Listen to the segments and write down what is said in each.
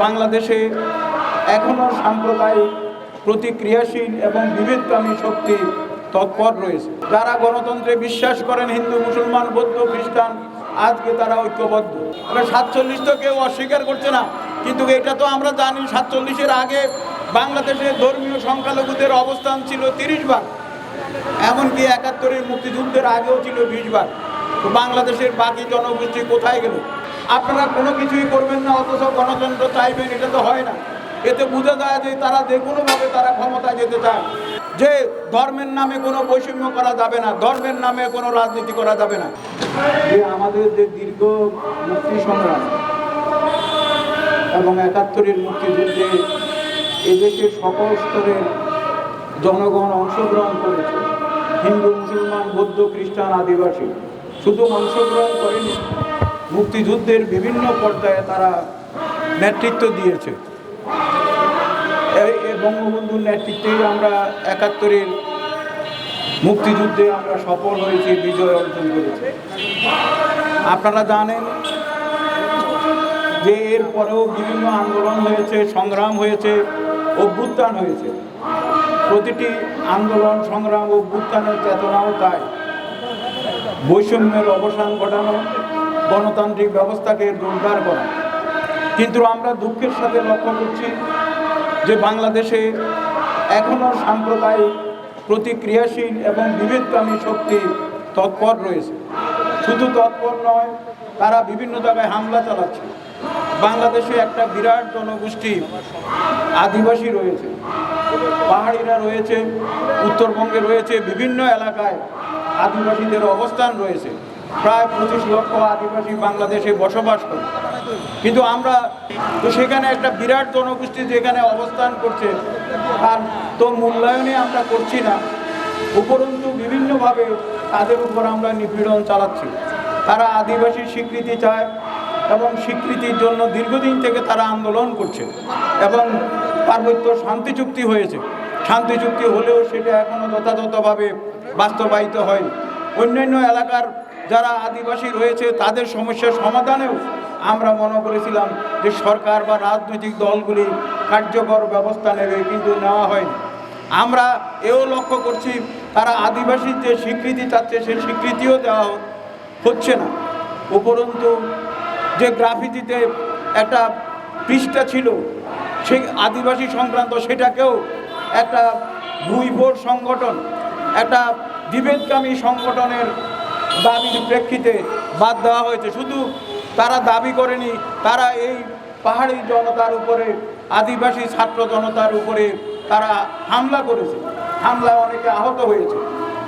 বাংলাদেশে এখনও সাম্প্রদায়িক প্রতিক্রিয়াশীল এবং বিভেদকামী শক্তি তৎপর রয়েছে। যারা গণতন্ত্রে বিশ্বাস করেন, হিন্দু, মুসলমান, বৌদ্ধ, খ্রিস্টান, আজকে তারা ঐক্যবদ্ধ। 47 তো কেউ অস্বীকার করছে না, কিন্তু এটা তো আমরা জানি 47-এর আগে বাংলাদেশে ধর্মীয় সংখ্যালঘুদের অবস্থান ছিল 30 ভাগ, এমনকি 71-এর মুক্তিযুদ্ধের আগেও ছিল 20 ভাগ। তো বাংলাদেশের বাকি জনগোষ্ঠী কোথায় গেল? আপনারা কোনো কিছুই করবেন না, অথচ গণতন্ত্র চাইবেন, এটা তো হয় না। এতে বোঝা যায় যে তারা যে কোনোভাবে তারা ক্ষমতায় যেতে চায়। যে ধর্মের নামে কোনো বৈষম্য করা যাবে না, ধর্মের নামে কোনো রাজনীতি করা যাবে না। যে আমাদের যে দীর্ঘ মুক্তি সংগ্রাম এবং 71-এর মুক্তিযুদ্ধে এদেশের সকল স্তরের জনগণ অংশগ্রহণ করেছে, হিন্দু, মুসলমান, বৌদ্ধ, খ্রিস্টান, আদিবাসী। শুধু অংশগ্রহণ করেনি, মুক্তিযুদ্ধের বিভিন্ন পর্যায়ে তারা নেতৃত্ব দিয়েছে। এই বঙ্গবন্ধুর নেতৃত্বেই আমরা 71-এর মুক্তিযুদ্ধে আমরা সফল হয়েছি, বিজয় অর্জন করেছি। আপনারা জানেন যে এর পরেও বিভিন্ন আন্দোলন হয়েছে, সংগ্রাম হয়েছে, অভ্যুত্থান হয়েছে। প্রতিটি আন্দোলন, সংগ্রাম, অভ্যুত্থানের চেতনাও তাই বৈষম্যের অবসান ঘটানো, গণতান্ত্রিক ব্যবস্থাকে জোরদার করা। কিন্তু আমরা দুঃখের সাথে লক্ষ্য করছি যে বাংলাদেশে এখনও সাম্প্রদায়িক প্রতিক্রিয়াশীল এবং বিভেদকামী শক্তি তৎপর রয়েছে। শুধু তৎপর নয়, তারা বিভিন্ন জায়গায় হামলা চালাচ্ছে। বাংলাদেশে একটা বিরাট জনগোষ্ঠী আদিবাসী রয়েছে, পাহাড়িরা রয়েছে, উত্তরবঙ্গে রয়েছে, বিভিন্ন এলাকায় আদিবাসীদের অবস্থান রয়েছে। প্রায় 25 লক্ষ আদিবাসী বাংলাদেশে বসবাস করে। কিন্তু আমরা তো সেখানে একটা বিরাট জনগোষ্ঠী যেখানে অবস্থান করছে, তার তো মূল্যায়নই আমরা করছি না। উপরন্তু বিভিন্নভাবে তাদের উপর আমরা নিপীড়ন চালাচ্ছি। তারা আদিবাসী স্বীকৃতি চায় এবং স্বীকৃতির জন্য দীর্ঘদিন থেকে তারা আন্দোলন করছে এবং পার্বত্য শান্তি চুক্তি হয়েছে। শান্তি চুক্তি হলেও সেটা এখনও যথাযথভাবে বাস্তবায়িত হয়নি। অন্যান্য এলাকার যারা আদিবাসী রয়েছে তাদের সমস্যার সমাধানেও আমরা মনে করেছিলাম যে সরকার বা রাজনৈতিক দলগুলি কার্যকর ব্যবস্থা নেবে, কিন্তু নেওয়া হয়নি। আমরা এও লক্ষ্য করছি তারা আদিবাসীর যে স্বীকৃতি চাচ্ছে সেই স্বীকৃতিও দেওয়া হচ্ছে না। উপরন্তু যে গ্রাফিতিতে একটা পৃষ্ঠা ছিল সেই আদিবাসী সংক্রান্ত, সেটাকেও একটা ভুইভোর সংগঠন, একটা বিভেদকামী সংগঠনের দাবির প্রেক্ষিতে বাদ দেওয়া হয়েছে। শুধু তারা দাবি করেনি, তারা এই পাহাড়ি জনতার উপরে, আদিবাসী ছাত্র জনতার উপরে তারা হামলা করেছে। হামলায় অনেকে আহত হয়েছে।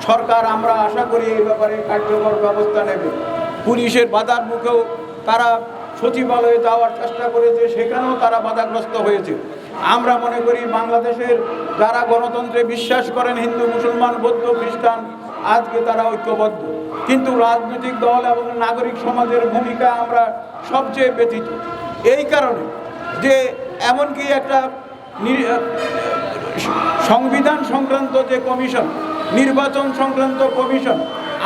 সরকার, আমরা আশা করি এই ব্যাপারে কার্যকর ব্যবস্থা নেবে। পুলিশের বাধার মুখেও তারা সচিবালয়ে যাওয়ার চেষ্টা করেছে, সেখানেও তারা বাধাগ্রস্ত হয়েছে। আমরা মনে করি বাংলাদেশের যারা গণতন্ত্রে বিশ্বাস করেন, হিন্দু, মুসলমান, বৌদ্ধ, খ্রিস্টান, আজকে তারা ঐক্যবদ্ধ। কিন্তু রাজনৈতিক দল এবং নাগরিক সমাজের ভূমিকা আমরা সবচেয়ে ব্যথিত। এই কারণে যে এমনকি একটা সংবিধান সংক্রান্ত যে কমিশন, নির্বাচন সংক্রান্ত কমিশন,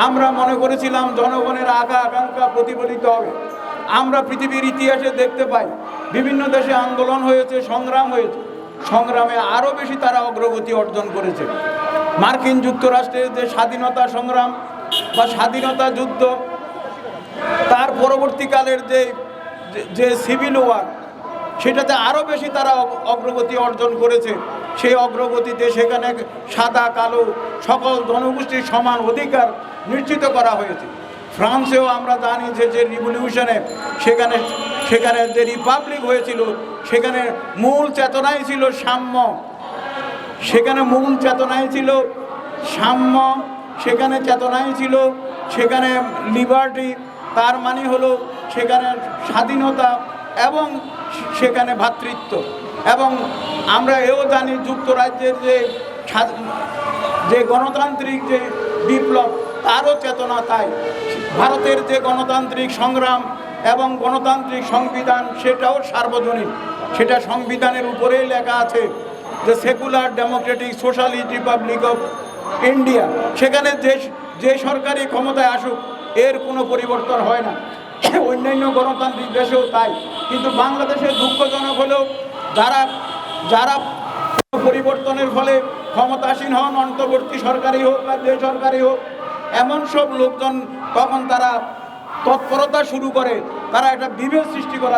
আমরা মনে করেছিলাম জনগণের আকাঙ্ক্ষা প্রতিফলিত হবে। আমরা পৃথিবীর ইতিহাসে দেখতে পাই বিভিন্ন দেশে আন্দোলন হয়েছে, সংগ্রাম হয়েছে, সংগ্রামে আরও বেশি তারা অগ্রগতি অর্জন করেছে। মার্কিন যুক্তরাষ্ট্রের যে স্বাধীনতা সংগ্রাম বা স্বাধীনতা যুদ্ধ, তার পরবর্তীকালের যে সিভিল ওয়ার, সেটাতে আরও বেশি তারা অগ্রগতি অর্জন করেছে। সেই অগ্রগতিতে সেখানে সাদা কালো সকল জনগোষ্ঠীর সমান অধিকার নিশ্চিত করা হয়েছে। ফ্রান্সেও আমরা জানি যে রিভলিউশনে সেখানে যে রিপাবলিক হয়েছিল, সেখানে মূল চেতনাই ছিল সাম্য। সেখানে মূল চেতনাই ছিল সাম্য, সেখানে চেতনাই ছিল সেখানে লিবার্টি, তার মানে হলো সেখানে স্বাধীনতা এবং সেখানে ভ্রাতৃত্ব। এবং আমরা এও জানি যুক্তরাজ্যের যে গণতান্ত্রিক যে বিপ্লব, তারও চেতনা তাই। ভারতের যে গণতান্ত্রিক সংগ্রাম এবং গণতান্ত্রিক সংবিধান, সেটাও সার্বজনীন। সেটা সংবিধানের উপরেই লেখা আছে যে secular Democratic socialist Republic of India. সেখানে যে সরকারি ক্ষমতায় আসুক এর কোনো পরিবর্তন হয় না। অন্যান্য গণতান্ত্রিক দেশেও তাই। কিন্তু বাংলাদেশে দুঃখজনক হলেও যারা যারা পরিবর্তনের ফলে ক্ষমতাসীন হন, অন্তর্বর্তী সরকারি হোক বা বেসরকারি হোক, এমন সব লোকজন তখন তারা তৎপরতা শুরু করে, তারা একটা বিভেদ সৃষ্টি করে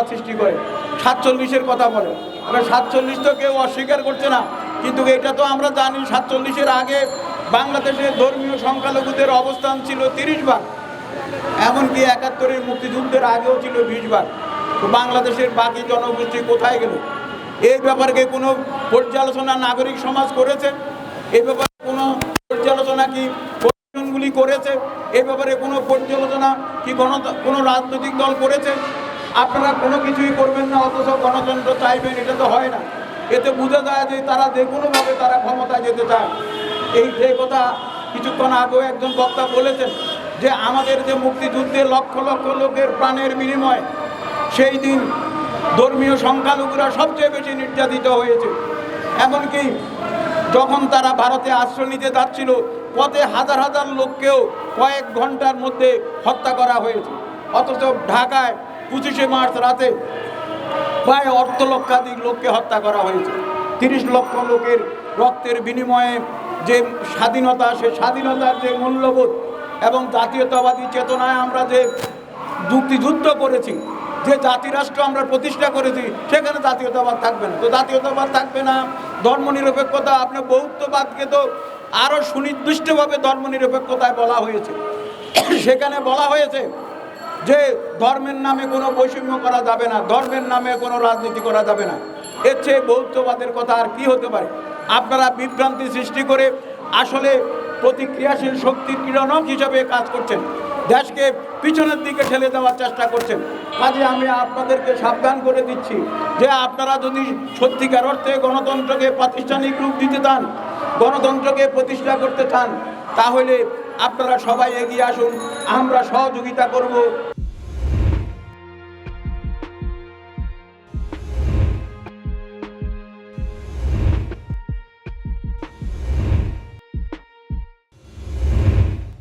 47-এর কথা বলে। তবে 47 তো কেউ অস্বীকার করছে না, কিন্তু এটা তো আমরা জানি 47-এর আগে বাংলাদেশের ধর্মীয় সংখ্যালঘুদের অবস্থান ছিল 30 ভাগ, এমনকি 71-এর মুক্তিযুদ্ধের আগেও ছিল 20 ভাগ। তো বাংলাদেশের বাকি জনগোষ্ঠী কোথায় গেল? এই ব্যাপারে কোনো পর্যালোচনা নাগরিক সমাজ করেছে? এই ব্যাপারে কোনো পর্যালোচনা কি কমিশনগুলি করেছে? এই ব্যাপারে কোনো পর্যালোচনা কি কোনো রাজনৈতিক দল করেছে? আপনারা কোনো কিছুই করবেন না, অথচ গণতন্ত্র চাইবেন, এটা তো হয় না। এতে বোঝা যায় যে তারা যে কোনোভাবে তারা ক্ষমতায় যেতে চায়। এই যে কথা কিছুক্ষণ আগেও একজন বক্তা বলেছেন যে আমাদের যে মুক্তিযুদ্ধে লক্ষ লক্ষ লোকের প্রাণের বিনিময়, সেই দিন ধর্মীয় সংখ্যালঘুরা সবচেয়ে বেশি নির্যাতিত হয়েছে। এমনকি যখন তারা ভারতে আশ্রয় নিতে যাচ্ছিল, পথে হাজার হাজার লোককেও কয়েক ঘন্টার মধ্যে হত্যা করা হয়েছে। অথচ ঢাকায় 25শে মার্চ রাতে প্রায় লক্ষাধিক লোককে হত্যা করা হয়েছে। 30 লক্ষ লোকের রক্তের বিনিময়ে যে স্বাধীনতা, সে স্বাধীনতার যে মূল্যবোধ এবং জাতীয়তাবাদী চেতনায় আমরা যে মুক্তিযুদ্ধ করেছি, যে জাতিরাষ্ট্র আমরা প্রতিষ্ঠা করেছি, সেখানে জাতীয়তাবাদ থাকবে না। তো জাতীয়তাবাদ থাকবে না, ধর্মনিরপেক্ষতা, আপনি বৌদ্ধবাদকে তো আরও সুনির্দিষ্টভাবে ধর্মনিরপেক্ষতায় বলা হয়েছে। সেখানে বলা হয়েছে যে ধর্মের নামে কোনো বৈষম্য করা যাবে না, ধর্মের নামে কোনো রাজনীতি করা যাবে না। এর চেয়ে বৌদ্ধবাদের কথা আর কি হতে পারে? আপনারা বিভ্রান্তি সৃষ্টি করে আসলে প্রতিক্রিয়াশীল শক্তির কিরণক হিসাবে কাজ করছেন, দেশকে পিছনের দিকে ঠেলে দেওয়ার চেষ্টা করছেন। কাজে আমি আপনাদেরকে সাবধান করে দিচ্ছি যে আপনারা যদি সত্যিকার অর্থে গণতন্ত্রকে প্রাতিষ্ঠানিক রূপ দিতে চান, গণতন্ত্রকে প্রতিষ্ঠা করতে চান, তাহলে আপনারা সবাই এগিয়ে আসুন, আমরা সহযোগিতা করব।